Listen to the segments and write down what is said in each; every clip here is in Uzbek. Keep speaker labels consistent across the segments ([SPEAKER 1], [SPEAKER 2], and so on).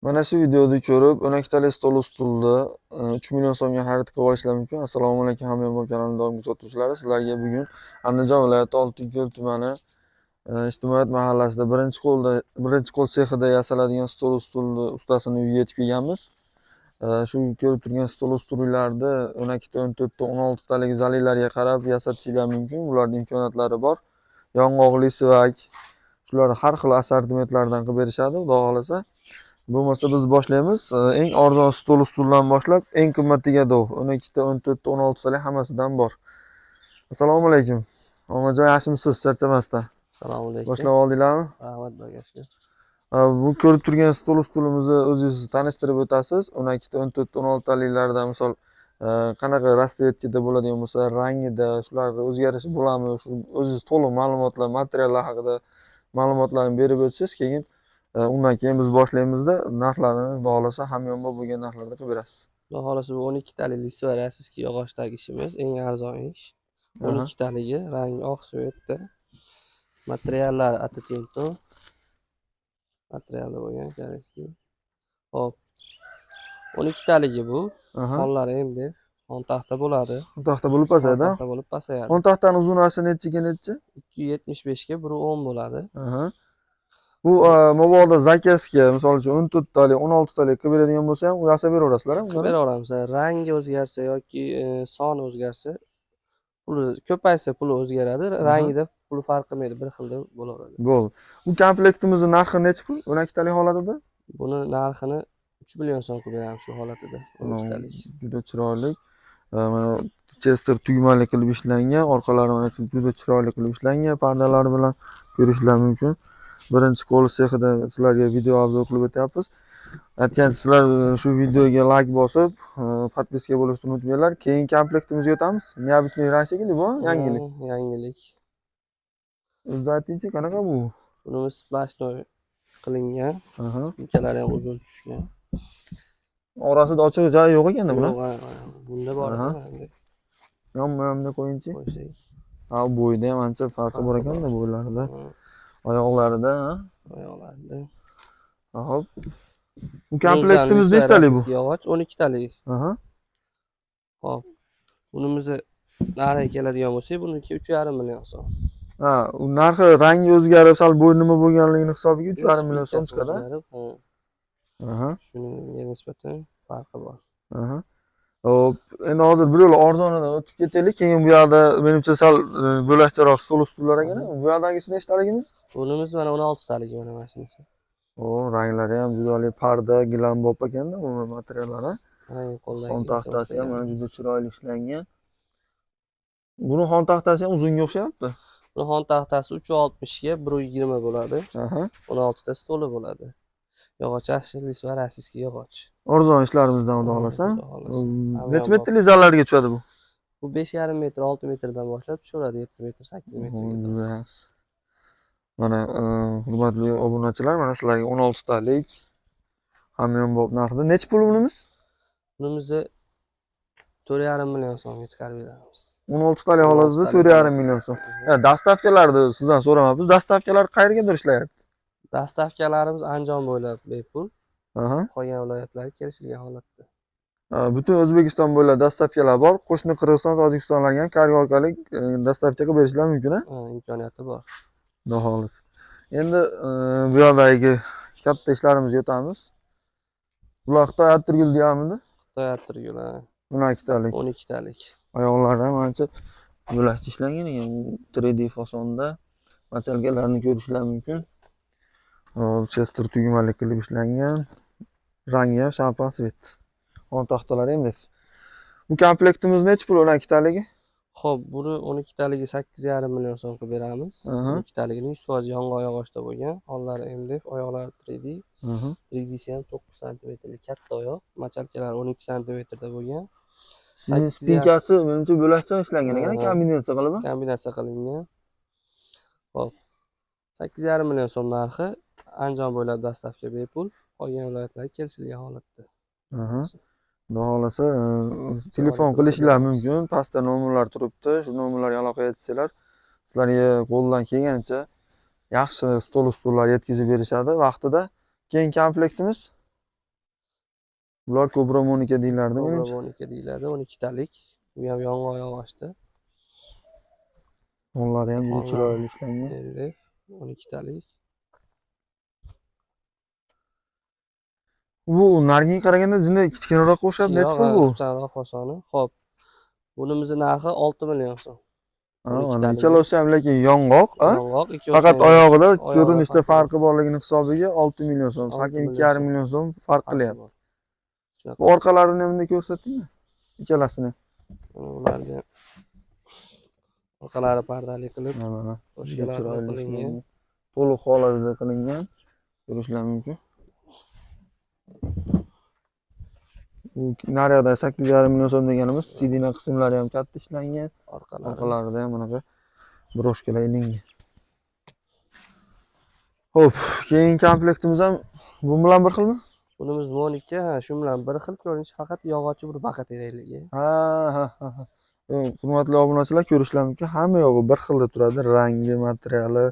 [SPEAKER 1] Mana shu videoni ko'rib, o'nakitali stol ustulni 3 million so'mga xarid qilib olishlar mumkin. Assalomu alaykum hamyonbop kanalining doimgi kuzatuvchilari. Sizlarga bugun Andijon viloyati Oltinko'l tumani Ijtimoiyat mahallasida birinchi qo'l sexida yasaladigan stol ustulni ustasini uyiga yetib kelganmiz. Shu ko'rib turgan stol ustullarni 12 ta, 14 ta, 16 talik zalillarga qarab yasatishlar mumkin. Ularning imkoniyatlari bor. Yong'oqli sivak, shular har xil assortimentlardan qilib berishadi, xudo xolasa. Bo'lmasa biz boshlaymiz. Eng arzon stol ustuldan boshlab eng qimmatiga 12 ta, 14 ta, 16 talik hammasidan bor. Assalomu alaykum. Omajon, yaxshimisiz? Charchamasdan.
[SPEAKER 2] Assalomu alaykum.
[SPEAKER 1] Boshlab oldinglarmi?
[SPEAKER 2] Rahmat bagajga.
[SPEAKER 1] Bu ko'rib turgan stol ustulimizni o'zingiz tanishtirib o'tasiz. 12 ta, 14 ta, 16 taliklarda misol qanaqa rasvetida bo'ladigan bo'lsa, rangida shularga o'zgarishi bo'ladimi? Shu o'zingiz to'liq ma'lumotlar, materiallar haqida ma'lumotlarni berib o'tsangiz, keyin undan keyin biz boshlaymizda narxlarini xudo xolasa hamyonbop bo'lgan narxlarda qilib berasiz.
[SPEAKER 2] Xudo xolasa bu 12 talik lisvarasiski yog'ochdagi ishimiz eng arzon ish. 12 taligi rangi oq svetda. Materiallar Atacento. Materialda bo'lgan koreyskiy. Hop. 12 taligi bu. Xonlari endi xon taxta bo'ladi.
[SPEAKER 1] Xon taxta bo'lib pasaydi.
[SPEAKER 2] Taxta bo'lib pasayadi.
[SPEAKER 1] Xon taxtani uzunasi nechiga nechi?
[SPEAKER 2] 275 ga 110 bo'ladi.
[SPEAKER 1] Bu mabodo zakazga, misol uchun 14 talik, 16 talik qilib beradigan bo'lsa ham, yasab beraverasizlar-a?
[SPEAKER 2] Qilib beraveramiz. Rangi o'zgarsa yoki soni o'zgarsa, puli ko'paysa puli o'zgaradi, rangida puli farq qilmaydi, bir xilda bo'laveradi.
[SPEAKER 1] Bo'ldi. Bu komplektimizning narxi necha pul? 12 talik holatida?
[SPEAKER 2] Buni narxini 3 million so'm qilib beramiz shu holatida. 12 talik.
[SPEAKER 1] Juda chiroyli. Mana Chester tugmali qilib ishlangan, orqalari mana juda chiroyli qilib ishlangan, pardalari bilan ko'rishlar mumkin. Birinchi qo'l sexida sizlarga video obzor qilib o'tyapmiz. Aytgansizlar, shu videoga like bosib, podpiska bo'lishni unutmanglar. Keyin komplektimizga o'tamiz. Neobычный shekilli bu, yangilik.
[SPEAKER 2] Yangilik.
[SPEAKER 1] O'zingiz aytingchi, qanaqa bu?
[SPEAKER 2] Bunimiz splashnoy qilingan. Ukalari ham uzun tushgan.
[SPEAKER 1] Orasida ochiq joy yo'q ekanda buni.
[SPEAKER 2] Bunda bor.
[SPEAKER 1] Yonma-yonda qo'yingchi. Ha, bo'yda ham ancha farqi bor ekanda, bo'ylarida. Oyoqlarida. Hop. Bu komplektimiz nechtalik bu?
[SPEAKER 2] Yog'och 12 talik. Hop. Bunimizni narxiga keladigan bo'lsak, buniki 3,5 million so'm.
[SPEAKER 1] U narxi rangi o'zgarib, sal bo'ynima bo'lganligini hisobiga 3,5 million so'm chiqadi.
[SPEAKER 2] Shunga nisbatan farqi bor.
[SPEAKER 1] Hop, endi hozir bir yo'l arzonidan o'tib ketaylik. Keyin bu yoqda menimcha sal bo'lakcharoq stol ustullar ekan. Bu yoqdagisi nechtaligimiz?
[SPEAKER 2] Bunimiz mana 16 talik mana mashinasi.
[SPEAKER 1] Ranglari ham juda parda, gilam bop ekanda, bu materiallari. Xon taxtasi ham mana juda chiroyli ishlangan. Buni xon taxtasi ham uzunga o'xshayapti.
[SPEAKER 2] Buni xon taxtasi 360 ga 120 bo'ladi. 16 ta stoli bo'ladi. Yog'och ashli va rasiski yog'och.
[SPEAKER 1] Arzon ishlarimizdan xudo xolasa. Necha metrli zallarga tushadi bu?
[SPEAKER 2] Bu 5,5 metr, 6 metrdan boshlab tushaveradi, 7 metr, 8 metrga.
[SPEAKER 1] Mana hurmatli obunachilar, mana sizlarga 16 talik hamyonbop narxida. Necha pul bunimiz?
[SPEAKER 2] Bunimizni 4,5 million so'mga chiqarib beramiz.
[SPEAKER 1] 16 talik holatida 4,5 million so'm. Dastavkalarni sizdan so'ramayapmiz. Dastavkalar qayergadir ishlayapti?
[SPEAKER 2] Dastavkalarimiz Andijon bo'ylab bepul. Qolgan viloyatlarga kelishilgan holatda.
[SPEAKER 1] Butun O'zbekiston bo'ylab dastavkalar bor. Qo'shni Qirg'iziston, Tojikistonlarga ham kargo orqali dastavka qilib berishlar mumkin-a?
[SPEAKER 2] Imkoniyati bor.
[SPEAKER 1] Xudo xolasa. Endi bu yoqdagi katta ishlarimizga o'tamiz. Bular Xitoy atirgul deyapmizda?
[SPEAKER 2] Xitoy atirgul,
[SPEAKER 1] 12 talik.
[SPEAKER 2] 12 talik.
[SPEAKER 1] Oyoqlari ham ancha bo'lakcha ishlangan ekan. 3D fasonda materiallarni ko'rishlar mumkin. Chester tugmali qilib ishlangan. Rangi ham shampan svet. Xon taxtalari ham bu komplektimiz necha pul 12 taligi?
[SPEAKER 2] Xo'p, buni 12 taligi 8,5 million so'm qilib beramiz. 12 taligining 100% yong'oq yog'ochda bo'lgan. Xonlari MDF, oyoqlari 3D. 3Dsi ham 9 sm katta oyoq. Machalkalari 12 sm da bo'lgan.
[SPEAKER 1] Spinkasi menimcha bo'lakcha ishlangan ekan, kombinatsiya qilib.
[SPEAKER 2] Kombinatsiya qilingan. Xo'p. 8,5 million so'm narxi. Andijon bo'ylab dastavka bepul. Qolgan viloyatlarga kelishilgan holatda.
[SPEAKER 1] Xudo xolasa telefon qilishinglar mumkin. Pastda nomerlar turibdi. Shu nomerlarga aloqa etsanglar, sizlarga qo'ldan kelgancha yaxshi stol ustullar yetkazib berishadi vaqtida. Keyin komplektimiz Bular Cobra Monica deyilardi,
[SPEAKER 2] Cobra
[SPEAKER 1] menimcha.
[SPEAKER 2] 12 deyiladi, 12 talik. Bu ham yonga oyoq ochdi.
[SPEAKER 1] Onlari ham juda
[SPEAKER 2] Onlar
[SPEAKER 1] chiroyli ishlangan.
[SPEAKER 2] endi 12 talik.
[SPEAKER 1] Bu narigiga qaraganda jinday kichkinaroq o'xshab, necha pul bu?
[SPEAKER 2] Kichikroq osoni. Xo'p. Bunimizni narxi 6 million so'm.
[SPEAKER 1] Ha,
[SPEAKER 2] 12
[SPEAKER 1] mana
[SPEAKER 2] taligi.
[SPEAKER 1] ikkalosi ham lekin yong'oq, a?
[SPEAKER 2] Yong'oq,
[SPEAKER 1] Faqat
[SPEAKER 2] ikkovsi
[SPEAKER 1] oyog'ida
[SPEAKER 2] oyog'ida
[SPEAKER 1] ko'rinishda
[SPEAKER 2] farqi
[SPEAKER 1] farqi borligini hisobiga 6 million so'm,
[SPEAKER 2] 6
[SPEAKER 1] sakin
[SPEAKER 2] million
[SPEAKER 1] 2,5
[SPEAKER 2] so'm
[SPEAKER 1] million so'm farq
[SPEAKER 2] farqi
[SPEAKER 1] qilyapti.
[SPEAKER 2] bor.
[SPEAKER 1] Bu
[SPEAKER 2] Shunaqa.
[SPEAKER 1] orqalarini ham ko'rsatdingmi? Ikkalasini.
[SPEAKER 2] Ularni orqalari pardali qilib,
[SPEAKER 1] Mana
[SPEAKER 2] o'shgalarni
[SPEAKER 1] chiroyli
[SPEAKER 2] qilingan.
[SPEAKER 1] ishlangan. To'liq holatda qilingan. Ko'rishlar mumkin. Bu naryoqda 8,5 million so'm deganimiz, sidina qismlari ham katta ishlangan. Orqalarida ham bunaqa broshkalar ilingan. Xo'p, keyingi komplektimiz ham bu bilan bir xilmi?
[SPEAKER 2] Bunimiz 12, ha, shu bilan bir xil ko'rinish, faqat yog'ochi bir baqa terakligi.
[SPEAKER 1] Ha. Hurmatli obunachilar, ko'rishlar mumkin. Hamma yog'i bir xilda turadi. Rangi, materiali,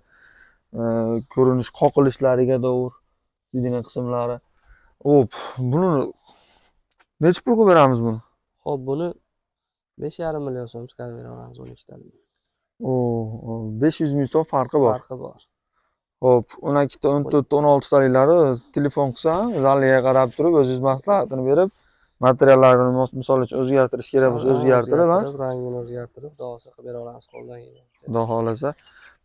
[SPEAKER 1] ko'rinish, qoqilishlariga davr, sidina qismlari. Hop, buni necha pulga beramiz buni?
[SPEAKER 2] Xo'p, buni 5,5 million so'm chiqarib bera olamiz 12 talik.
[SPEAKER 1] 500 ming so'm farqi bor.
[SPEAKER 2] Farqi bor.
[SPEAKER 1] Hop, 12 ta, 14 ta, 16 taliklari telefon qilsa, zalliga qarab turib, o'zingiz maslahatini berib, materiallarini misol uchun o'zgartirish kerak bo'lsa, o'zgartirib,
[SPEAKER 2] rangini o'zgartirib, xudosi qilib bera olamiz qo'ldan kelgancha.
[SPEAKER 1] Xudo xolasa.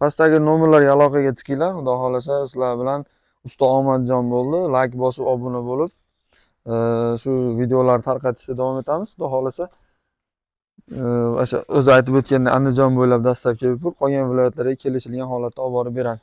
[SPEAKER 1] Pastdagi nomerlarga aloqaga chiqinglar. Xudo xolasa sizlar bilan usta Omadjon bo'ldi. Like bosib, obuna bo'lib, shu videolarni tarqatishda davom etamiz. Xudo xolasa, o'sha o'zi aytib o'tgandek Andijon bo'ylab dastlabki bepul, qolgan viloyatlarga kelishilgan holatda olib borib beradi.